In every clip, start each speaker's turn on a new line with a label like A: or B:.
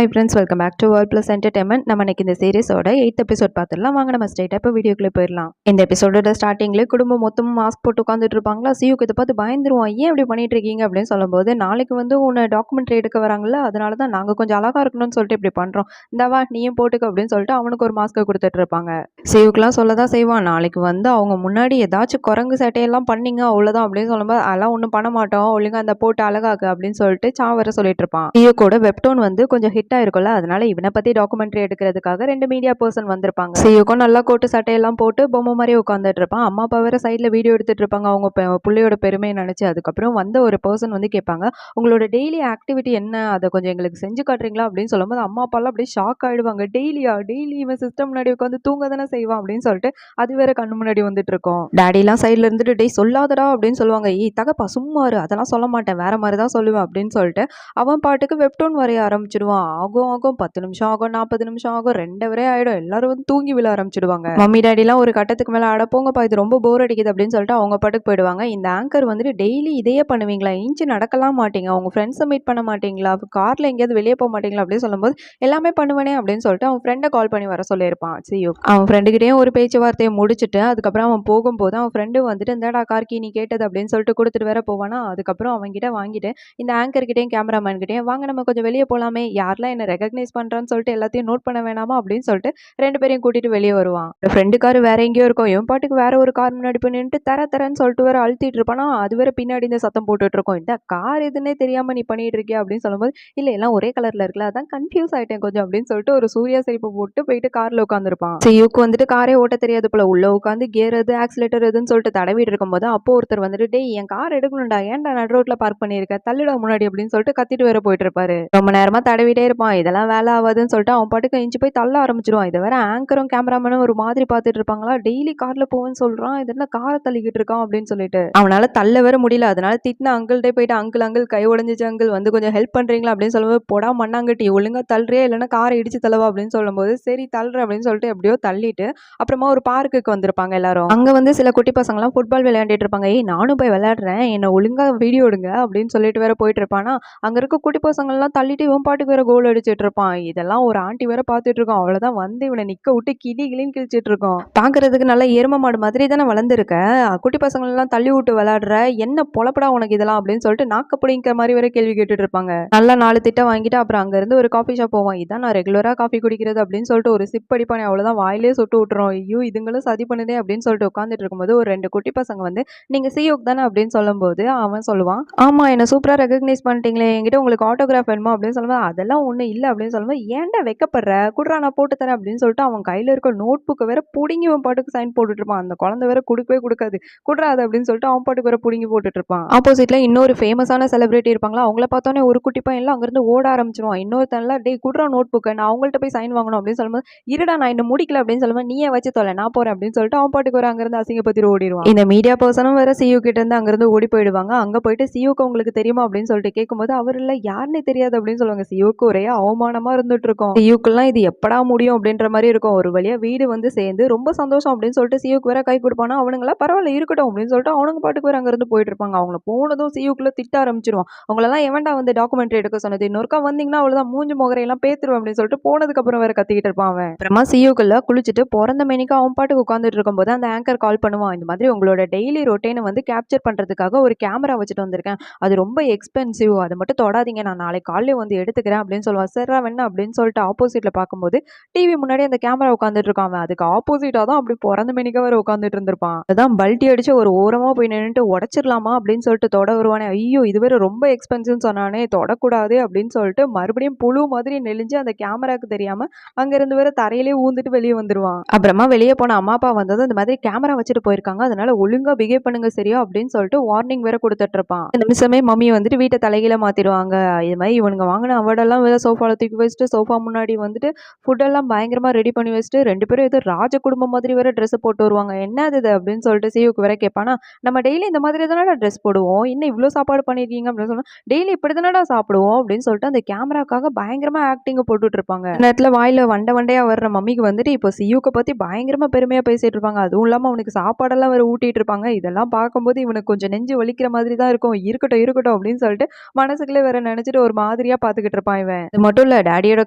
A: Hi friends, welcome back to world plus entertainment. நம்ம இன்னைக்கு இந்த சீரிஸோட 8th எபிசோட் பார்த்துடலாம். வாங்க நம்ம ஸ்ட்ரைட்டாக இப்போ வீடியோக்குள்ளே போயிடலாம். இந்த எபிசோடோட ஸ்டார்டிங்லேயே குடும்பம் மொத்தமாக மாஸ்க் போட்டு உட்காந்துட்டு இருப்பாங்களா. சியூக்கு இதை பார்த்து பயந்துருவான். ஏன் இப்படி பண்ணிட்டு இருக்கீங்க அப்படின்னு சொல்லும்போது, நாளைக்கு வந்து உன்னை டாக்குமெண்ட்ரி எடுக்க வராங்கல்ல, அதனால தான் நாங்கள் கொஞ்சம் அழகாக இருக்கணும்னு சொல்லிட்டு இப்படி பண்ணுறோம். இந்தாவா நீயும் போட்டுக்க அப்படின்னு சொல்லிட்டு அவனுக்கு ஒரு மாஸ்க்கை கொடுத்துட்டு இருப்பாங்க. சியூக்கெலாம் சொல்ல தான் செய்வான். நாளைக்கு வந்து அவங்க முன்னாடி ஏதாச்சும் குரங்கு சேட்டையெல்லாம் பண்ணீங்க அவ்வளோதான் அப்படின்னு சொல்லும்போது, அதெல்லாம் ஒன்றும் பண்ண மாட்டோம், ஒழுங்காக அந்த போட்டு அழகாக்கு அப்படின்னு சொல்லிட்டு சாவர சொல்லிட்டு இருப்பான். சியூக்கோட வெப்டோன் வந்து கொஞ்சம் ஹிட் ஆயிருக்கும்ல, அதனால இவனை பத்தி டாக்குமெண்ட்ரி எடுக்கிறதுக்காக 2 மீடியா பர்சன் வந்திருப்பாங்க. சியூக்கும் நல்லா கோட்டு சட்டையெல்லாம் போட்டு பொம்மை மாதிரி உட்காந்துட்டு இருப்பான். அம்மா அப்பா வேற சைட்ல வீடியோ எடுத்துட்டு இருப்பாங்க அவங்க பிள்ளையோட பெருமையை நினைச்சு. அதுக்கப்புறம் வந்த ஒரு பர்சன் வந்து கேட்பாங்க, உங்களோட டெய்லி ஆக்டிவிட்டி என்ன, அதை கொஞ்சம் எங்களுக்கு செஞ்சு காட்டுறீங்களா அப்படின்னு சொல்லும்போது அம்மா அப்பாலாம் அப்படியே ஷாக் ஆயிடுவாங்க. டெய்லி இவன் சிஸ்டம் முன்னாடி உட்காந்து தூங்க தானே செய்வான் அப்படின்னு சொல்லிட்டு அது வேற கண்ணு முன்னாடி வந்துட்டு இருக்கோம். டேடிலாம் சைட்ல இருந்துட்டு டேய் சொல்லாதடா அப்படின்னு சொல்லுவாங்க. ஏய் தகப்பா சும்மாரு, அதெல்லாம் சொல்ல மாட்டேன், வேற மாதிரி தான் சொல்லுவேன் அப்படின்னு சொல்லிட்டு அவன் பாட்டுக்கு வெப்டோன் வரைய ஆரம்பிச்சிடுவான். ஆகும் 10 நிமிஷம் ஆகும், 40 நிமிஷம் ஆகும், 2 வரை ஆயிடும். எல்லாரும் வந்து தூங்கி விழ ஆரம்பிச்சிடுவாங்க. மம்மி டாடிலாம் ஒரு கட்டத்துக்கு மேல அட போங்கப்பா இது ரொம்ப போர் அடிக்குது அப்படின்னு சொல்லிட்டு அவங்க பாட்டுக்கு போயிடுவாங்க. இந்த ஆங்கர் வந்துட்டு டெய்லி இதையே பண்ணுவீங்களா, இன்ச்சு நடக்கலாம் மாட்டீங்க, உங்க ஃப்ரெண்ட்ஸை மீட் பண்ண மாட்டீங்களா, கார்ல எங்கேயாவது வெளியே போக மாட்டீங்களா அப்படின்னு சொல்லும்போது எல்லாமே பண்ணுவேனே அப்படின்னு சொல்லிட்டு அவன் ஃப்ரெண்டை கால் பண்ணி வர சொல்லியிருப்பான். சியோ அவன் ஃப்ரெண்டுகிட்டேயும் ஒரு பேச்சுவார்த்தையை முடிச்சுட்டு அதுக்கப்புறம் அவன் போகும்போது அவன் ஃப்ரெண்டு வந்துட்டு இந்தடா கார்கி நீ கேட்டது அப்படின்னு சொல்லிட்டு கொடுத்துட்டு வேற போவானா. அதுக்கப்புறம் அவங்க கிட்ட வாங்கிட்டு இந்த ஆங்கர் கிட்டையும் கேமராமேன் கிட்டையும் வாங்க நம்ம கொஞ்சம் வெளியே போலாமே, யாரெல்லாம் என்ன ரெகக்னைஸ் பண்றான்னு சொல்லிட்டு எல்லாத்தையும் நோட் பண்ண வேணாமா அப்படின்னு சொல்லிட்டு 2 பேரையும் கூட்டிட்டு வெளியே வருவான். ஃப்ரெண்டு கார் வேற எங்கேயோ இருக்கும், இவன் பாட்டுக்கு வேற ஒரு கார் முன்னாடி போய் நின்றுட்டு தரன்னு சொல்லிட்டு வேற அழுத்திட்டு இருப்பானா. அது வேற பின்னாடி இந்த சத்தம் போட்டுட்டு இருக்கோம். இந்த கார் எதுன்னே தெரியாம நீ பண்ணிட்டு இருக்கியா அப்படின்னு சொல்லும்போது இல்ல எல்லாம் ஒரே கலர்ல இருக்குல்ல அதான் கன்ஃபியூஸ் ஆயிட்டேன் கொஞ்சம் அப்படின்னு சொல்லிட்டு ஒரு சூர்யா சிரிப்பு போட்டு போயிட்டு கார்ல உட்காந்துருப்பான். சியூக்கு வந்துட்டு காரே ஓட்ட தெரியாது போல, உள்ள உட்காந்து கியர் எது ஆக்சிலேட்டர் எதுன்னு சொல்லிட்டு தடவிட்டு இருக்கும்போது அப்போ ஒருத்தர் வந்துட்டு டேய் என் கார் எடுக்கணும்டா, ஏன்டா நடு ரோட்ல பார்க் பண்ணிருக்க, தள்ளுடா முன்னாடி அப்படின்னு சொல்லிட்டு கத்திட்டு வேற போயிட்டு இருப்பாரு. ரொம்ப நேரமா தடவிட்டே இருப்பான். இதெல்லாம் வேலை ஆகாதுன்னு சொல்லிட்டு அவன் பாட்டுக்கு இஞ்சி போய் தள்ள ஆரம்பிச்சிருவான். இதை வேற ஆங்கரும் கேமராமேனும் ஒரு மாதிரி பார்த்துட்டு இருப்பாங்களா. டெய்லி கார்ல போவேன்னு சொல்றான், இது என்ன காரை தள்ளிக்கிட்டு இருக்கான் அப்படின்னு சொல்லிட்டு அவனால தள்ள வேற முடியல. அதனால திட்டின அங்கிள்கிட்ட போயிட்டு அங்கிள் கை உடைஞ்சிச்சு அங்கிள், வந்து கொஞ்சம் ஹெல்ப் பண்றீங்களா அப்படின்னு சொல்லும்போது போடா மண்ணாங்கட்டி ஒழுங்கா தள்ளுறியா இல்லைன்னா காரை இடிச்சு தள்ளவா அப்படின்னு சொல்லும்போது சரி தள்ளுற அப்படின்னு சொல்லிட்டு எப்படியோ தள்ளிட்டு அப்புறமா ஒரு பார்க்குக்கு வந்திருப்பாங்க எல்லாரும். அங்க வந்து சில குட்டி பசங்கலாம் ஃபுட்பால் விளையாண்டுட்டு இருப்பாங்க. ஏய் நானும் போய் விளையாடுறேன், என்ன ஒழுங்கா வீடியோ எடுங்க அப்படின்னு சொல்லிட்டு வேற போயிட்டு இருப்பானா. அங்க இருக்க குட்டி பசங்கள்லாம் தள்ளிட்டு இவன் பாட்டுக்கு வேற கோல் அடிச்சிட்டு இருப்பான். இதெல்லாம் ஒரு ஆண்டி வேற பார்த்துட்டு இருக்கோம். அவ்வளவுதான் வந்து இவனை நிக்க விட்டு கிளின்னு கிழிச்சிட்டு இருக்கோம். பாக்குறதுக்கு நல்ல எரும மாடு மாதிரி தானே வளர்ந்துருக்க, குட்டி பசங்க எல்லாம் தள்ளி விட்டு விளையாடுற, என்ன பொழப்படா உனக்கு இதெல்லாம் அப்படின்னு சொல்லிட்டு நாக்க பிடிங்கிற மாதிரி வேற கேள்வி கேட்டுட்டு இருப்பாங்க. நல்லா 4 திட்டம் வாங்கிட்டு அப்புறம் அங்க இருந்து ஒரு காஃபி ஷாப் போவான். இதான் நான் ரெகுலரா காஃபி குடிக்கிறது அப்படின்னு சொல்லிட்டு ஒரு சிப் அடிப்பானே, அவ்வளவுதான் வாயிலே சுட்டு விட்டுரும். ஐயோ இதுங்களும் சதி பண்ணுதே அப்படின்னு சொல்லிட்டு உட்காந்துட்டு இருக்கும்போது ஒரு 2 குட்டி பசங்க வந்து நீங்க சியோக் தானே அப்படின்னு சொல்லும்போது அவன் சொல்லுவான், ஆமா என்ன சூப்பரா ரெகக்னைஸ் பண்ணிட்டீங்களே, என்கிட்ட உங்களுக்கு ஆட்டோகிராஃப் வேணுமா அப்படின்னு சொல்லும்போது அதெல்லாம் ஒன்றும் இல்லை அப்படின்னு சொல்லும்போது ஏன்டா வைக்கப்படுற குடுறா நான் போட்டு தரேன் அப்படின்னு சொல்லிட்டு அவன் கையில இருக்க நோட் புக்கை வேற புடுங்கி அவன் பாட்டுக்கு சைன் போட்டுட்டு இருப்பான். அந்த குழந்தை வேற கொடுக்கவே கொடுக்காது, குடுறாது அப்படின்னு சொல்லிட்டு அவன் பாட்டுக்கு வேற புடுங்கி போட்டுட்டு இருப்பான். ஆப்போசிட்ல இன்னொரு ஃபேமஸான செலிபிரிட்டி இருப்பாங்களா, அவங்கள பார்த்தோன்னே ஒரு குட்டி பையன் எல்லாம் அங்கிருந்து ஓட ஆரம்பிச்சிருவான். இன்னொருத்தன்ல டே குடுறா நோட் புக்கை, நான் அவங்கள்ட்ட போய் சைன் வாங்கணும் அப்படின்னு சொல்லும்போது இருடா நான் இன்னும் முடிக்கல அப்படின்னு சொல்லும்போது நீயே வச்சு தொலை நான் போறேன் அப்படின்னு சொல்லிட்டு அவன் பாட்டுக்கு வர அங்கிருந்து அசிங்கப்பத்தி ஓடிடுவான். இந்த மீடியா பர்சனும் வேற சியூ கிட்ட இருந்து அங்கிருந்து ஓடி போயிடுவாங்க. அங்க போயிட்டு சியூக்கு உங்களுக்கு தெரியுமா அப்படின்னு சொல்லிட்டு கேட்கும்போது அவர் இல்ல யாருன்னு தெரியாது அப்படின்னு சொல்லுவாங்க. சியூக்கு ஒரே அவமானமா இருந்துட்டு இருக்கும். சியூக்குலாம் இது எப்படா முடியும் அப்படின்ற மாதிரி இருக்கும். ஒரு வழியா வீடு வந்து சேர்ந்து ரொம்ப சந்தோஷம் அப்படின்னு சொல்லிட்டு சியூக்கு வேற கை கொடுப்பானா, அவனுங்களா பரவாயில்ல இருக்கட்டும் அப்படின்னு சொல்லிட்டு அவனுங்க பாட்டுக்கு வேற அங்க இருந்து போயிட்டு இருப்பாங்க. அவங்கள போனதும் சியூக்குள்ள திட்ட ஆரம்பிச்சிருவான். அவங்களெல்லாம் எவன்டா வந்து டாக்குமெண்ட்ரி எடுக்க சொன்னது, இன்னொருக்கா வந்தீங்கன்னா அவ்வளவுதான் மூஞ்சி முகரையெல்லாம் பேத்துருவேன் அப்படின்னு சொல்லிட்டு போனதுக்கு அப்புறம் வேற கத்திக்கிட்டு இருப்பான் அவன். அப்புறமா சியூக்குள்ள குளிச்சுட்டு பிறந்த மேனிக்கு அவன் பாட்டுக்கு உட்காந்துட்டு இருக்கும்போது அந்த ஆங்கர் கால் பண்ணுவான். இந்த மாதிரி உங்களோட டெய்லி ரொட்டீனை வந்து கேப்சர் பண்றதுக்காக ஒரு கேமரா வச்சுட்டு வந்திருக்கேன், அது ரொம்ப எக்ஸ்பென்சிவ், அதை மட்டும் தொடாதீங்க, நான் நாளைக்கு காலையில வந்து எடுத்துக்கிறேன் அப்படின்னு சொல்லுவான். சரா வேணா அப்படின்னு சொல்லிட்டு ஆப்போசிட்ல பார்க்கும்போது டிவி முன்னாடி அந்த கேமரா உட்காந்துட்டு இருக்கான். அதுக்கு ஆப்போசிட்டா தான் அப்படி பிறந்த மேனிக்க வர உட்காந்துட்டு இருந்திருப்பான். அதான் பல்ட்டி அடிச்சு ஒரு ஓரமா போய் நின்றுட்டு உடச்சிடலாமா அப்படின்னு சொல்லிட்டு தொட வருவானே, ஐயோ இது வேற ரொம்ப எக்ஸ்பென்சிவ் சொன்னானே தொடக்கூடாது அப்படின்னு சொல்லிட்டு மறுபடியும் புழு மாதிரி நெளிஞ்சு அந்த கேமராக்கு தெரியாம அங்க இருந்து வேற தரையிலே ஊந்துட்டு வெளியே வந்துருவான். அப்புறமா வெளியே போன அம்மா அப்பா வந்ததும் இந்த மாதிரி கேமரா வச்சுட்டு போயிருக்காங்க, அதனால ஒழுங்கா பிஹேவ் பண்ணுங்க சரியா அப்படின்னு சொல்லிட்டு வார்னிங் வேற கொடுத்துட்டு இருப்பான். இந்த நிமிஷமே மம்மி வந்துட்டு வீட்டை தலைகீழ மாத்திடுவாங்க. இது மாதிரி இவனுங்க வாங்கின அவார்டெல்லாம் வேற சோஃபால தூக்கி வச்சுட்டு சோஃபா முன்னாடி வந்துட்டு ஃபுட்டெல்லாம் பயங்கரமா ரெடி பண்ணி வச்சுட்டு 2 பேரும் ஏதோ ராஜ குடும்பம் மாதிரி வேற ட்ரெஸ் போட்டு வருவாங்க. என்னது இது அப்படின்னு சொல்லிட்டு சியூக்கு வேற கேட்பானா, நம்ம டெய்லி இந்த மாதிரி தானடா ட்ரெஸ் போடுவோம், இன்னும் இவ்வளோ சாப்பாடு பண்ணிருக்கீங்க அப்படின்னு சொன்னா டெய்லி இப்படி தானடா சாப்பிடுவோம் அப்படின்னு சொல்லிட்டு அந்த கேமராக்காக பயங்கரமா ஆக்டிங்க போட்டுட்டு இருப்பாங்க. நேரத்துல வாயில வண்டையா வர்ற மம்மிக்கு வந்துட்டு இப்போ சியூக்கை பத்தி பயங்கரமா பெருமையா பேசிட்டு இருப்பாங்க. அதுவும் இல்லாம அவனுக்கு சாப்பாடெல்லாம் வேற ஊட்டிட்டு இருப்பாங்க. இதெல்லாம் பார்க்கும்போது இவனுக்கு கொஞ்சம் நெஞ்சு வலிக்கிற மாதிரி தான் இருக்கும். இருக்கட்டும் அப்படின்னு சொல்லிட்டு மனசுக்குள்ளே வேற நினைச்சிட்டு ஒரு மாதிரியா பாத்துக்கிட்டு இருப்பான் இவன். இது மட்டும் இல்ல, டாடியோட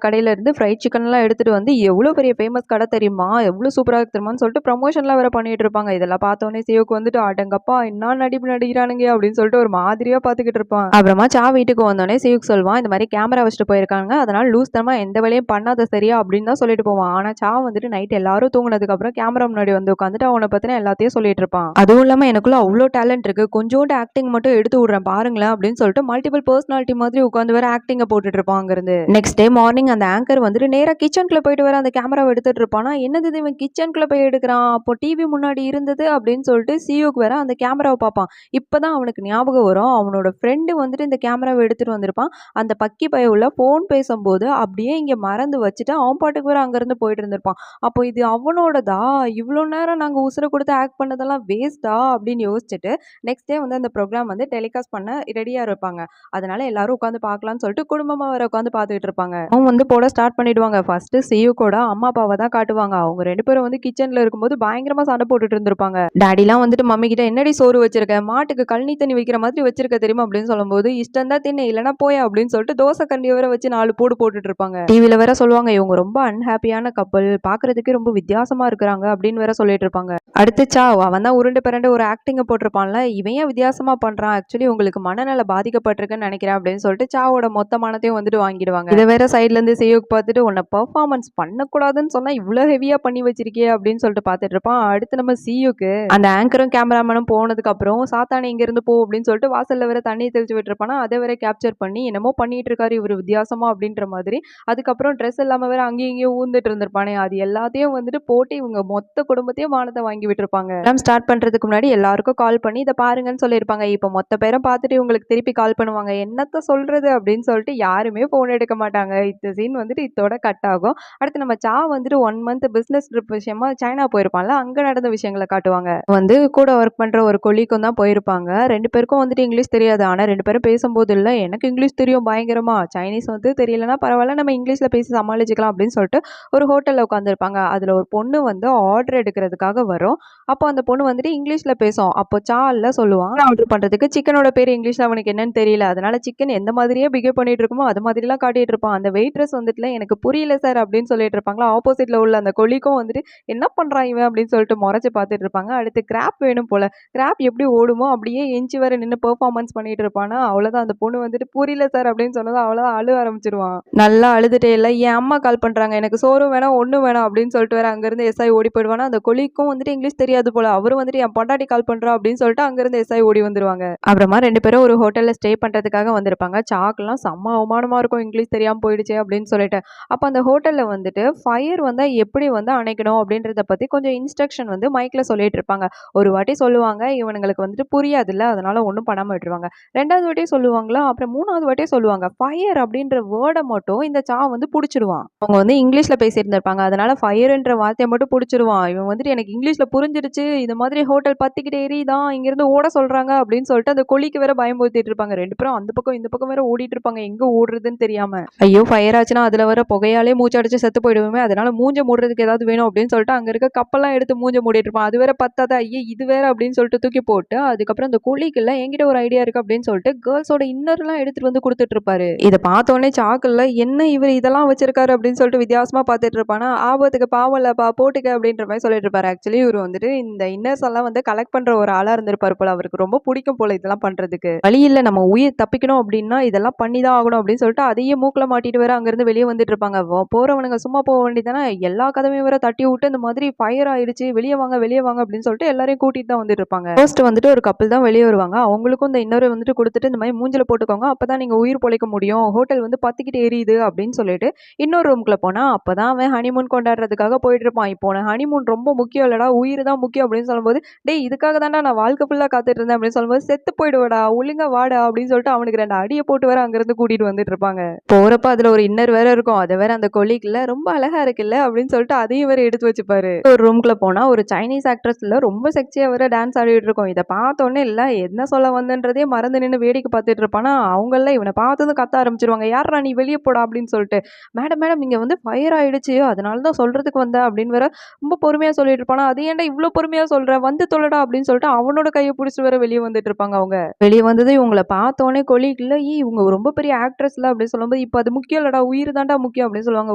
A: கடையில இருந்து ஃப்ரைட் சிக்கன் எல்லாம் எடுத்துட்டு வந்து எவ்வளவு பெரிய ஃபேமஸ் கடை தெரியுமா, எவ்வளவு சூப்பரா இருக்கு தெரியுமான்னு சொல்லிட்டு ப்ரமோஷன்லாம் வேற பண்ணிட்டு இருப்பாங்க. இதெல்லாம் பார்த்தோன்னே சியோக்கு வந்துட்டு அடங்கப்பா என்ன நடிப்பு நடிக்கிறானுங்க அப்படின்னு சொல்லிட்டு ஒரு மாதிரியா பாத்துக்கிட்டு இருப்பான். அப்புறமா சா வீட்டுக்கு வந்தோடனே சியோக்கு சொல்லுவான், இந்த மாதிரி கேமரா வச்சுட்டு போயிருக்காங்க, அதனால லூஸ் தரமா எந்த வேலையும் பண்ணாத சரியா அப்படின்னு தான் சொல்லிட்டு போவான். ஆனா சா வந்துட்டு நைட் எல்லாரும் தூங்குனதுக்கு அப்புறம் கேமரா முன்னாடி வந்து உட்காந்துட்டு அவனை பத்தின எல்லாத்தையும் சொல்லிட்டு இருப்பான். அதுவும் இல்லாம எனக்குள்ள அவ்வளோ டேலண்ட் இருக்கு, கொஞ்சோண்டு ஆக்டிங் மட்டும் எடுத்து விடுறேன் பாருங்களேன் அப்படின்னு சொல்லிட்டு மல்டிபிள் பர்சனாலிட்டி மாதிரி உட்காந்து வேற ஆக்டிங்க போட்டுட்டு இருப்பான். அங்கிருந்து நெக்ஸ்ட் டே மார்னிங் அந்த ஆங்கர் வந்துட்டு நேரா கிச்சனுக்குள்ள போயிட்டு வர அந்த கேமராவை எடுத்துட்டு இருப்பானா, என்னது இது இவன் கிச்சனுக்குள்ள போய் எடுக்கிறான், அப்போ டிவி முன்னாடி இருந்தது அப்படின்னு சொல்லிட்டு சியோக்கு வேற அந்த கேமராவை பார்ப்பான். இப்பதான் அவனுக்கு ஞாபகம் வரும், அவனோட ஃப்ரெண்டு வந்துட்டு இந்த கேமராவை எடுத்துட்டு வந்திருப்பான். அந்த பக்கி பைய உள்ள போன் பேசும்போது அப்படியே இங்க மறந்து வச்சுட்டு அவன் பாட்டுக்கு வேற அங்கிருந்து போயிட்டு இருந்திருப்பான். அப்போ இது அவனோடதா, இவ்வளோ நேரம் நாங்க உசுர கொடுத்து ஆக்ட் பண்ணதெல்லாம் வேஸ்டா அப்படின்னு யோசிச்சுட்டு நெக்ஸ்ட் டே வந்து அந்த ப்ரோக்ராம் வந்து டெலிகாஸ்ட் பண்ண ரெடியா இருப்பாங்க. அதனால எல்லாரும் உட்காந்து பார்க்கலாம்னு சொல்லிட்டு குடும்பமா வேற உட்காந்து பார்த்துக்கிட்டு இருப்பாங்க. அவங்க வந்து போட ஸ்டார்ட் பண்ணிடுவாங்க. ஃபர்ஸ்ட் சியூக்கோட அம்மா அப்பாவை தான் காட்டுவாங்க. அவங்க 2 பேரும் வந்து கிச்சன்ல இருக்கும்போது பயங்கரமா சண்டை போட்டுட்டு இருந்திருப்பாங்க. டாடிலாம் வந்துட்டு மம்மி கிட்ட என்னடி சோறு வச்சிருக்க, மாட்டுக்கு கழனி தண்ணி வைக்கிற மாதிரி வச்சிருக்க தெரியுமா அப்படின்னு சொல்லும்போது, இஷ்டம் தான் தின்னு இல்லைன்னா போயா அப்படின்னு சொல்லிட்டு தோசை கண்டியை வேற வச்சு 4 போடு போட்டுட்டு இருப்பாங்க. டிவில வேற சொல்லுவாங்க, இவங்க ரொம்ப அன்ஹாப்பியான கப்பல், பாக்குறதுக்கு ரொம்ப வித்தியாசமா இருக்கிறாங்க அப்படின்னு வேற சொல்லிட்டு இருப்பாங்க. அடுத்து சா அவன் தான் உருண்டு பிறண்டு ஒரு ஆக்டிங்க போட்டிருப்பான்ல, இவன் ஏன் வித்தியாசமா பண்றான், ஆக்சுவலி உங்களுக்கு மனநல பாதிக்கப்பட்டிருக்குன்னு நினைக்கிறேன் அப்படின்னு சொல்லிட்டு சாவோட மொத்த மனத்தையும் வந்துட்டு வாங்கிடுவாங்க. இதை வேற சைட்ல இருந்து சியோக்கு பார்த்துட்டு, உன்னை பெர்ஃபார்மன்ஸ் பண்ணக்கூடாதுன்னு சொன்னா இவ்வளவு ஹெவியா பண்ணி வச்சிருக்கியே அப்படின்னு சொல்லிட்டு பார்த்துட்டு இருப்பான். அடுத்து நம்ம சியோக்கு அந்த ஆங்கரும் கேமராமேனும் போனதுக்கு அப்புறம் சாத்தானே இங்க இருந்து போ அப்படின்னு சொல்லிட்டு வாசல்ல வேற தண்ணி தெளிச்சு விட்டுருப்பானா, அதை வேற கேப்சர் பண்ணி என்னமோ பண்ணிட்டு இருக்காரு இவர் வித்தியாசமா அப்படின்ற மாதிரி. அதுக்கப்புறம் ட்ரெஸ் இல்லாம வேற அங்கேயும் இங்கேயும் ஊந்துட்டு இருந்திருப்பானே, அது எல்லாத்தையும் வந்துட்டு போட்டு இவங்க மொத்த குடும்பத்தையும் மானத்தை வாங்கி விட்டுருப்பாங்க. எல்லாம் ஸ்டார்ட் பண்றதுக்கு முன்னாடி எல்லாருக்கும் கால் பண்ணி இதை பாருங்கன்னு சொல்லியிருப்பாங்க. இப்போ மொத்த பேரும் பார்த்துட்டு இவங்களுக்கு திருப்பி கால் பண்ணுவாங்க. என்னத்த சொல்றது அப்படின்னு சொல்லிட்டு யாருமே போன் எடுக்க மாட்டாங்க. இந்த சீன் வந்துட்டு இதோட கட் ஆகும். அடுத்து நம்ம சா வந்துட்டு 1 மந்த் பிசினஸ் ட்ரிப் விஷயமா சைனா போயிருப்பான்ல, அங்க நடந்த விஷயங்களை காட்டுவாங்க. வந்து கூட ஒர்க் பண்ற ஒரு கொல்லிக்கும் தான் போயிருப்பாங்க. 2 பேருக்கும் வந்துட்டு இங்கிலீஷ் தெரியாது. ஆனா 2 பேரும் பேசும்போது இல்ல, எனக்கு இங்கிலீஷ் தெரியும் பயங்கரமா, சைனீஸ் வந்து தெரியலன்னா பரவாயில்ல, நம்ம இங்கிலீஷ்ல பேசி சமாளிச்சுக்கலாம் அப்படின்னு சொல்லிட்டு ஒரு ஹோட்டல்ல உட்காந்துருப்பாங்க. அதுல ஒரு பொண்ணு வந்து ஆர்டர் எடுக்கிறதுக்காக வரும். அப்போ அந்த பொண்ணு வந்துட்டு இங்கிலீஷ்ல பேசும். அப்போ சால்ல சொல்லுவான், ஆர்டர் பண்றதுக்கு சிக்கனோட பேர் இங்கிலீஷ்ல அவனுக்கு என்னன்னு தெரியல, அதனால சிக்கன் எந்த மாதிரியே பிஹேவ் பண்ணிட்டு இருக்குமோ அது மாதிரிலாம் காட்டிட்டு இருப்பான். அந்த வெயிட்ரஸ் வந்துட்டுல எனக்கு புரியல சார் அப்படின்னு சொல்லிட்டு இருப்பாங்களா, ஆப்போசிட்ல உள்ள அந்த கொலிக்கும் வந்துட்டு என்ன பண்றான் இவன் அப்படின்னு சொல்லிட்டு முறைச்சு பார்த்துட்டு இருப்பாங்க. அடுத்து கிராப் வேணும் போல, கிராப் எப்படி ஓடுமோ அப்படியே எஞ்சி வர நின்று பெர்ஃபார்மன்ஸ் பண்ணிட்டு இருப்பானா, அவ்வளவுதான் அந்த பொண்ணு வந்துட்டு புரியல சார் அப்படின்னு சொன்னது அவ்வளவுதான் அழுவ ஆரம்பிச்சிருவான். நல்லா அழுதுட்டே இல்ல, என் அம்மா கால் பண்றாங்க, எனக்கு சோறும் வேணாம் ஒண்ணும் வேணாம் அப்படின்னு சொல்லிட்டு வேற அங்கிருந்து எஸ்ஐ ஓடி போயிடுவானா. அந்த கொலிக்கும் வந்துட்டு இங்கிலீஷ் தெரியாது போல, அவரும் வந்துட்டு என் பொண்டாட்டி கால் பண்றா அப்படின்னு சொல்லிட்டு அங்கிருந்து எஸ்ஐ ஓடி வந்துருவாங்க. அப்புறமா 2 பேரும் ஒரு ஹோட்டல்ல ஸ்டே பண்றதுக்காக வந்திருப்பாங்க. சாக்குலாம் செம்ம அவமானமா இருக்கும் இங்கிலீஷ் தெரியாம போயிடுச்சு அப்படின்னு சொல்லிட்டு. அப்ப அந்த ஹோட்டல்ல வந்துட்டு ஃபயர் வந்தா எப்படி வந்து அணைக்கணும் அப்படின்றத பத்தி கொஞ்சம் இன்ஸ்ட்ரக்ஷன் வந்து மைக்ல சொல்லிட்டு இருப்பாங்க. ஒரு வாட்டி சொல்லுவாங்க, இவனுங்களுக்கு வந்துட்டு புரியாதுல்ல, அதனால ஒன்றும் பண்ணாம விட்டுருவாங்க. 2வது வாட்டி சொல்லுவாங்களா, அப்புறம் 3வது வாட்டி சொல்லுவாங்க. ஃபயர் அப்படின்ற வேர்டை மட்டும் இந்த சா வந்து புடிச்சிடுவான். அவங்க வந்து இங்கிலீஷ்ல பேசியிருந்திருப்பாங்க, அதனால ஃபயர்ன்ற வார்த்தையை மட்டும் புடிச்சிடுவான். இவன் வந்துட்டு எனக்கு இங்கிலீஷ்ல புரிஞ்சிருச்சு, இது மாதிரி ஹோட்டல் பத்திக்கிட்டே எரியுதான், இங்கிருந்து ஓட சொல்றாங்க அப்படின்னு சொல்லிட்டு அந்த கொலிக்கு வேற பயமுறுத்திட்டு இருப்பாங்க. 2 பேரும் அந்த பக்கம் இந்த பக்கம் வேற ஓடிட்டு இருப்பாங்க, எங்க ஓடுறதுன்னு தெரியாம. ஐயோ ஃபயர் ஆச்சுன்னா அதுல வர புகையாலே மூச்சடிச்சு செத்து போயிடுவோமே, அதனால மூஞ்ச மூடுறதுக்கு ஏதாவது வேணும் அப்படின்னு சொல்லிட்டு அங்க இருக்க கப்பெல்லாம் எடுத்து மூஞ்ச மூடிட்டு இருப்பான். அது வேற பத்தாத, ஐயே இது வேற அப்படின்னு சொல்லிட்டு தூக்கி போட்டு அதுக்கப்புறம் அந்த கொலிக்குள்ள என்கிட்ட ஒரு ஐடியா இருக்கு அப்படின்னு சொல்லிட்டு கேர்ள்ஸோட இன்னர்லாம் எடுத்துட்டு வந்து கொடுத்துட்டு இருப்பாரு. இதை பார்த்தோன்னே சாக்குல என்ன இவர் இதெல்லாம் வச்சிருக்காரு அப்படின்னு சொல்லிட்டு வித்தியாசமா பார்த்துட்டு இருப்பானா, ஆபத்துக்கு பாவம் இல்லப்பா போட்டுக்க அப்படின்ற மாதிரி சொல்லிட்டு இருப்பாரு. ஆக்சுவலி இவர் வந்துட்டு இந்த இன்னர்ஸ் எல்லாம் வந்து கலெக்ட் பண்ற ஒரு ஆளா இருந்திருப்பாரு போல, அவருக்கு ரொம்ப பிடிக்கும் போல இதெல்லாம் பண்றதுக்கு. வழி இல்ல, நம்ம உயிர் தப்பிக்கணும் அப்படின்னா இதெல்லாம் பண்ணிதான் ஆகணும் அப்படின்னு சொல்லிட்டு அதையே மூக்குல மாட்டிட்டு வேற அங்கிருந்து வெளியே வந்துட்டு இருப்பாங்க. போறவனுங்க சும்மா போக வேண்டியதானே, எல்லா கதவையும் வேற தட்டி விட்டு இந்த மாதிரி ஃபயர் ஆயிடுச்சு வெளியே வாங்க அப்படின்னு சொல்லிட்டு எல்லாரையும் கூட்டிட்டு தான் வந்துட்டு இருப்பாங்க. ஃபர்ஸ்ட் வந்துட்டு ஒரு கப்பல் தான் வெளியே வருவாங்க. அவங்களுக்கும் இந்த இன்னொரு வந்துட்டு கொடுத்துட்டு இந்த மாதிரி மூஞ்சில போட்டுக்கோங்க, அப்பதான் நீங்க உயிர் பொழைக்க முடியும், ஹோட்டல் வந்து பத்திக்கிட்டு எரியுது அப்படின்னு சொல்லிட்டு இன்னொரு ரூம்குள்ள போனா அப்பதான் அவன் ஹனிமூன் கொண்டாடுறதுக்காக போயிட்டு இருப்பான். இப்போ ஹனிமூன் ரொம்ப முக்கியம் இல்லடா, உயிர் தான் முக்கியம் அப்படின்னு சொல்லும்போது, டேய் இதுக்காக தான்டா நான் வாழ்க்கை ஃபுல்லா காத்துட்டு இருந்தேன் அப்படின்னு சொல்லும்போது, செத்து போயிடுவடா ஒழுங்கா வாடா அப்படின்னு சொல்லிட்டு அவனுக்கு 2 அடியை போட்டு வேற அங்கிருந்து கூட்டிட்டு வந்துட்டு இருப்பாங்க. போறப்ப அதுல ஒரு இன்னர் வேற இருக்கும், அதை வேற அந்த கொலிக்குல ரொம்ப அழகா இருக்குல்ல அப்படின்னு சொல்லிட்டு அதையும் வேற எடுத்து வச்சுப்பாரு. ஒரு ரூம்குள்ள போனா ஒரு சைனீஸ் ஆக்ட்ரஸ்ல ரொம்ப செக்ஸியா வேற டான்ஸ் ஆடிட்டு இருக்கும். இதை பார்த்தோன்னே இல்ல என்ன சொல்ல வந்தன்றதே மறந்து நின்று வேடிக்கை பார்த்துட்டு இருப்பானா, அவங்க எல்லாம் இவனை பார்த்ததும் கத்த ஆரம்பிச்சிருவாங்க, யாரா நீ வெளியே போடா அப்படின்னு சொல்லிட்டு. மேடம் மேடம் இங்க வந்து ஃபயர் ஆயிடுச்சு, அதனாலதான் சொல்றதுக்கு வந்த அப்படின்னு வேற ரொம்ப பொறுமையா சொல்லிட்டு இருப்பானா, அது ஏன்டா இவ்வளவு பொறுமையா சொல்ற, வந்து தொலைடா அப்படின்னு சொல்லிட்டு அவனோட கையை பிடிச்சிட்டு வேற வெளியே வந்துட்டு இருப்பாங்க. அவங்க வெளியே வந்தது இவங்களை பார்த்தோன்னே கொலிக்குல இவங்க ரொம்ப பெரிய ஆக்ட்ரஸ்ல அப்படின்னு சொல்லும்போது சொல்லும்போது, "இப்ப அது முக்கியம் இல்லடா, உயிர் தான்டா முக்கியம்" அப்படின்னு சொல்லுவாங்க.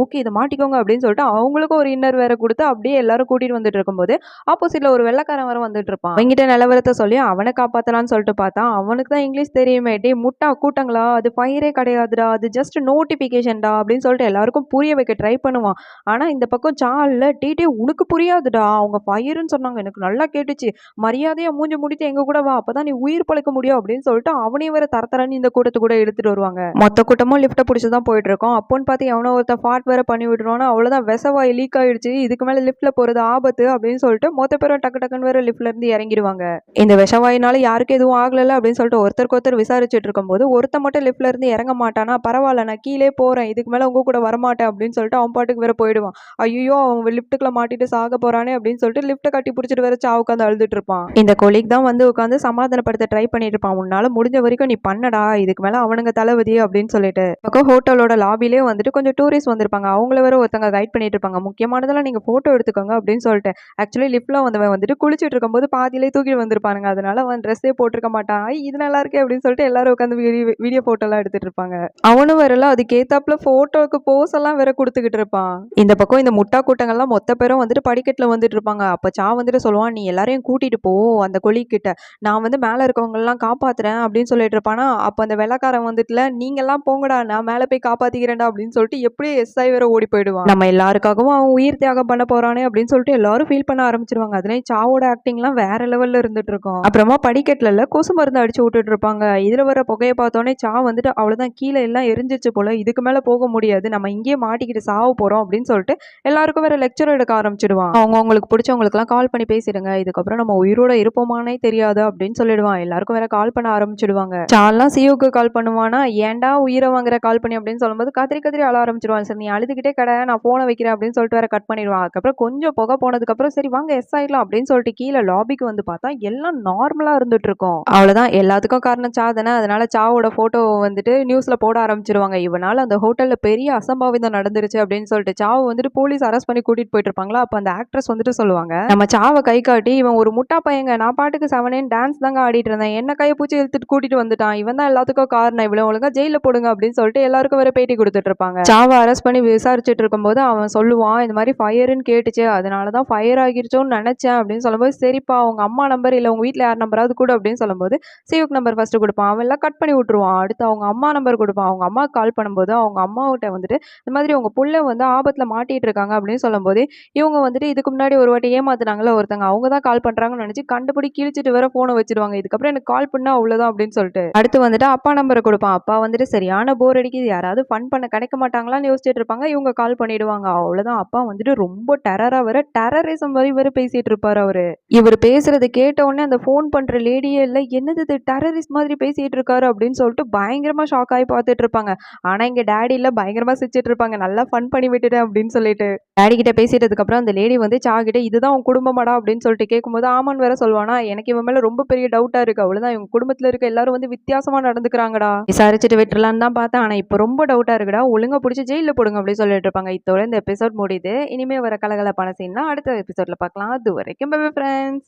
A: ஓகே இத மாட்டிக்கோங்க அப்படின்னு சொல்லிட்டு அவங்களுக்கும் ஒரு இன்னர் வேற குடுத்து அப்படியே எல்லாரும் கூட்டிட்டு வந்துட்டு இருக்கும்போது, ஆப்போசிட்ல ஒரு வெள்ளைக்காரன் வேற வந்துட்டு இருப்பான். அவன்கிட்ட நிலவரத்த சொல்லி அவன காப்பாத்தலாம்னு சொல்லிட்டு பார்த்தா, அவனுக்கு தான் இங்கிலீஷ் தெரியுமே. "டேய் முட்டா கூட்டங்களா, அது ஃபயரே கிடையாதுடா. அது ஜஸ்ட் நோட்டிஃபிகேஷன்டா" அப்படின்னு சொல்லிட்டு எல்லாருக்கும் புரிய வைக்க ட்ரை பண்ணுவான். ஆனா இந்த பக்கம் சார்ல்ல, "டேய் டேய் உனக்கு புரியாதுடா. அவங்க ஃபயர்ன்னு சொன்னாங்க. எனக்கு நல்லா கேட்டுச்சு. மரியாதையா மூஞ்ச மூடிட்டு எங்க கூட வா. அப்பதான் நீ உயிர் பிழைக்க முடியும்" அப்படின்னு சொல்லிட்டு அவனையும் வேற தரன்னு இந்த கூட்டத்துக்கு கூட இழுத்துட்டு வருவாங்க. மொத்த கூட்டமும் லிஃப்ட்ட புடிச்சு தான் போயிட்டு இருக்கோம். அப்போன்னு பார்த்து எவனோ ஒருத்தன் ஃபார்ட் வேற பண்ணி விட்டுருவானா, அவ்வளோதான் விஷவாயு லீக் ஆயிடுச்சு. இதுக்கு மேல லிஃப்ட்ல போறது ஆபத்து அப்படின்னு சொல்லிட்டு மொத்த பேரும் டக்கு டக்குன்னு வேற லிஃப்ட்ல இருந்து இறங்கிடுவாங்க. இந்த விஷவாயுனால யாருக்கும் எதுவும் ஆகலல்ல அப்படின்னு சொல்லிட்டு ஒருத்தருக்கு ஒருத்தர் விசாரிச்சுட்டு இருக்கும்போது, ஒருத்தன் மட்டும் லிஃப்ட்ல இருந்து இறங்க மாட்டானா, பரவாயில்ல நான் கீழே போறேன். இதுக்கு மேல உங்க கூட வரமாட்டேன் அப்படின்னு சொல்லிட்டு அவன் பாட்டுக்கு வேற போயிடுவான். ஐய்யயோ! அவன் லிஃப்ட்டுக்குள்ள மாட்டிட்டு சாக போறானே அப்படின்னு சொல்லிட்டு லிஃப்ட்ட கட்டி புடிச்சிட்டு வேற சாவு உட்காந்து அழுதுட்டு இருப்பான். இந்த கொலீக் தான் வந்து உட்காந்து சமாதானப்படுத்த ட்ரை பண்ணிட்டு இருப்பான். உன்னால முடிஞ்ச வரைக்கும் நீ பண்ணடா. இதுக்கு மேல அவனுங்க தளபதி அப்படின்னு சொல்லிட்டு. பக்கம் ஹோட்டலோட லாபிலே வந்துட்டு கொஞ்சம் டூரிஸ்ட் வந்திருப்பாங்க. அவங்கள வேற ஒருத்தங்க கைட் பண்ணிட்டு இருப்பாங்க. முக்கியமானதெல்லாம் நீங்க ஃபோட்டோ எடுத்துக்கோங்க அப்படின்னு சொல்லிட்டு. ஆக்சுவலி லிஃப்ட்ல வந்தவன் வந்துட்டு குளிச்சிட்டு இருக்கும்போது பாதியிலே தூக்கிட்டு வந்திருப்பானுங்க. அதனால அவன் ட்ரெஸ்ஸே போட்டிருக்க மாட்டான். ஐ இது நல்லா இருக்கே அப்படின்னு சொல்லிட்டு எல்லாரும் உட்காந்து வீடியோ ஃபோட்டோலாம் எடுத்துட்டு இருப்பாங்க. அவனும் வேறல அதுக்கு ஏத்தாப்புல ஃபோட்டோக்கு போஸ் எல்லாம் வேற குடுத்துக்கிட்டு இருப்பான். இந்த பக்கம் இந்த முட்டா கூட்டங்கள்லாம் மொத்த பேரும் வந்துட்டு படிக்கட்டுல வந்துட்டு இருப்பாங்க. அப்ப சா வந்துட்டு சொல்லுவான், "நீ எல்லாரையும் கூட்டிட்டு போ அந்த கொலீக் கிட்ட. நான் வந்து மேல இருக்கவங்கலாம் காப்பாத்துறேன்" அப்படின்னு சொல்லிட்டு இருப்பானா. அப்ப அந்த வெள்ளைக்காரன் வந்துட்டுல, "நீங்கலாம் போங்கடா நான் மேல போய் காப்பாத்திக்கிறேன்டா" அப்படின்னு சொல்லிட்டு எப்படியோ எஸ்ஐ வேற ஓடி போயிடுவான். நம்ம எல்லாருக்காகவும் அவன் உயிர் தியாகம் பண்ண போறானே அப்படின்னு சொல்லிட்டு எல்லாரும் ஃபீல் பண்ண ஆரம்பிச்சிருவாங்க. அதுலயும் சாவோட ஆக்டிங்லாம் வேற லெவல்ல இருந்துட்டு இருக்கும். அப்புறமா படிக்கட்டுல கொசு மருந்து அடிச்சு விட்டுட்டு இருப்பாங்க. இதுல வர புகைய பார்த்தோன்னே சா வந்துட்டு அவ்வளவுதான் கீழே எல்லாம் எரிஞ்சிச்சு போல. இதுக்கு மேல போக முடியாது. நம்ம இங்கேயே மாட்டிக்கிட்டு சாவ போறோம் அப்படின்னு சொல்லிட்டு எல்லாருக்கும் வேற லெக்சர் எடுக்க ஆரம்பிச்சிடுவான். அவங்க உங்களுக்கு பிடிச்சவங்களுக்குலாம் கால் பண்ணி பேசிடுங்க. இதுக்கப்புறம் நம்ம உயிரோட இருப்போமானே தெரியாது அப்படின்னு சொல்லிடுவான். எல்லாருக்கும் வேற கால் பண்ண ஆரம்பிச்சிடுவாங்க. சாலாம் சியூக்கு கால் பண்ணுவானா, ஏன்டா உயிரை வாங்குற கால் பண்ணி அப்படின்னு சொல்லும்போது கத்திரி கத்திரி அழ ஆரம்பிச்சிடுவான். சரி நீ அழுதுகிட்டே கடை நான் போனை வைக்கிறேன் அப்படின்னு சொல்லிட்டு வேற கட் பண்ணிடுவான். அதுக்கப்புறம் கொஞ்சம் புகை போனதுக்கு அப்புறம் சரி வாங்க எஸ் ஆயிடலாம் அப்படின்னு சொல்லிட்டு கீழே லாபிக்கு வந்து பார்த்தா எல்லாம் நார்மலா இருந்துட்டு இருக்கும். அவ்வளவுதான் எல்லாத்துக்கும் காரணம் சா தானே. அதனால சாவோட போட்டோ வந்துட்டு நியூஸ்ல போட ஆரம்பிச்சிருவாங்க. இவனால அந்த ஹோட்டல்ல பெரிய அசம்பாவிதம் நடந்துருச்சு அப்படின்னு சொல்லிட்டு சாவை வந்துட்டு போலீஸ் அரெஸ்ட் பண்ணி கூட்டிட்டு போயிட்டு இருப்பாங்களா. அப்ப அந்த ஆக்ட்ரஸ் வந்துட்டு சொல்லுவாங்க, நம்ம சாவை கை காட்டி இவன் ஒரு முட்டா பையங்க, நான் பாட்டுக்கு செவனேன்னு டான்ஸ் தாங்க ஆடிட்டு இருந்தேன், என்ன கையை பூச்சி இழுத்துட்டு கூட்டிட்டு வந்துட்டான், இவன் தான் எல்லாத்துக்கும் காரணம், இவ்வளவு ஒழுங்கா ஜெயில போடுங்க அப்படின்னு சொல்லிட்டு எல்லாருக்கும் வேற பேட்டி கொடுத்துட்டு இருப்பாங்க. சாவை அரெஸ்ட் பண்ணி விசாரிச்சுட்டு இருக்கும்போது அவன் சொல்லுவான், இந்த மாதிரி ஃபயர்னு கேட்டுச்சு, அதனாலதான் ஃபயர் ஆகிருச்சோன்னு நினைச்சேன் அப்படின்னு சொல்லும்போது, சரிப்பா உங்க அம்மா நம்பர் இல்ல உங்க வீட்டுல யார் நம்பராவது கூட அப்படின்னு சொல்லும்போது சியூக் நம்பர் ஃபர்ஸ்ட் கொடுப்பான். அவன் எல்லாம் கட் பண்ணி விட்டுருவான். அடுத்து அவங்க அம்மா நம்பர் கொடுப்பான். அவங்க அம்மா கால் பண்ணும்போது அவங்க அம்மாவிட்ட வந்துட்டு இந்த மாதிரி உங்க புள்ள வந்து ஆபத்துல மாட்டிட்டு இருக்காங்க அப்படின்னு சொல்லும்போது இவங்க வந்துட்டு இதுக்கு முன்னாடி ஒரு வாட்டி ஏமாத்துனாங்கல்ல ஒருத்தங்க, அவங்க தான் கால் பண்றாங்கன்னு நினைச்சு கண்டுபிடி கிழிச்சிட்டு வேற போனை வச்சிருவாங்க. இதுக்கப்புறம் எனக்கு கால் பண்ணா அவ்வளவுதான் அப்படின்னு சொல்லிட்டு அடுத்து வந்துட்டு அப்பா நம்பரை கொடுப்பான். அப்பா வந்துட்டு சரியான போர் அடிக்குது, யாராவது ஃபன் பண்ண கிடைக்க மாட்டாங்களான்னு யோசிச்சுட்டு இருப்பாங்க. இவங்க கால் பண்ணிடுவாங்க. அவ்வளவுதான் அப்பா வந்துட்டு ரொம்ப டெரரா வேற டெரரிசம் மாதிரி வேற பேசிட்டு இருப்பாரு அவரு. இவர் பேசுறது கேட்ட உடனே அந்த ஃபோன் பண்ற லேடியே இல்ல, என்னது இது டெரரிஸ்ட் மாதிரி பேசிட்டு இருக்காரு அப்படின்னு சொல்லிட்டு பயங்கரமா ஷாக் ஆகி பார்த்துட்டு இருப்பாங்க. ஆனா இங்க டாடி இல்ல பயங்கரமா சிரிச்சிட்டு இருப்பாங்க, நல்லா ஃபன் பண்ணி விட்டுட்டேன் அப்படின்னு சொல்லிட்டு. டாடி கிட்ட பேசிட்டதுக்கு அப்புறம் அந்த லேடி வந்து சா கிட்ட இதுதான் உன் குடும்பமாடா அப்படின்னு சொல்லிட்டு கேட்கும்போது ஆமான்னு வேற சொல்லுவானா. எனக்கு இவன் மேல ரொம்ப பெரிய டவுட்டா இருக்கு, அவ்வளவுதான் இவங்க குடும்பத்துல இருக்க எல்லாரும் வந்து வித்தியாசமா நடந்துக்கிறாங்கடா, விசாரிச்சுட்டு விட்டுலான்னு தான் பார்த்தேன், ஆனா இப்ப ரொம்ப டவுட்டா இருக்குடா, ஒழுங்கா பிடிச்சி ஜெயில போடுங்க அப்படின்னு சொல்லிட்டு இருப்பாங்க. இதோட இந்த எபிசோட் முடியுது. இனிமே வர கலகலப்பான சீன் அடுத்த எபிசோட்ல பார்க்கலாம். அது வரைக்கும் பை பை ஃப்ரெண்ட்ஸ்.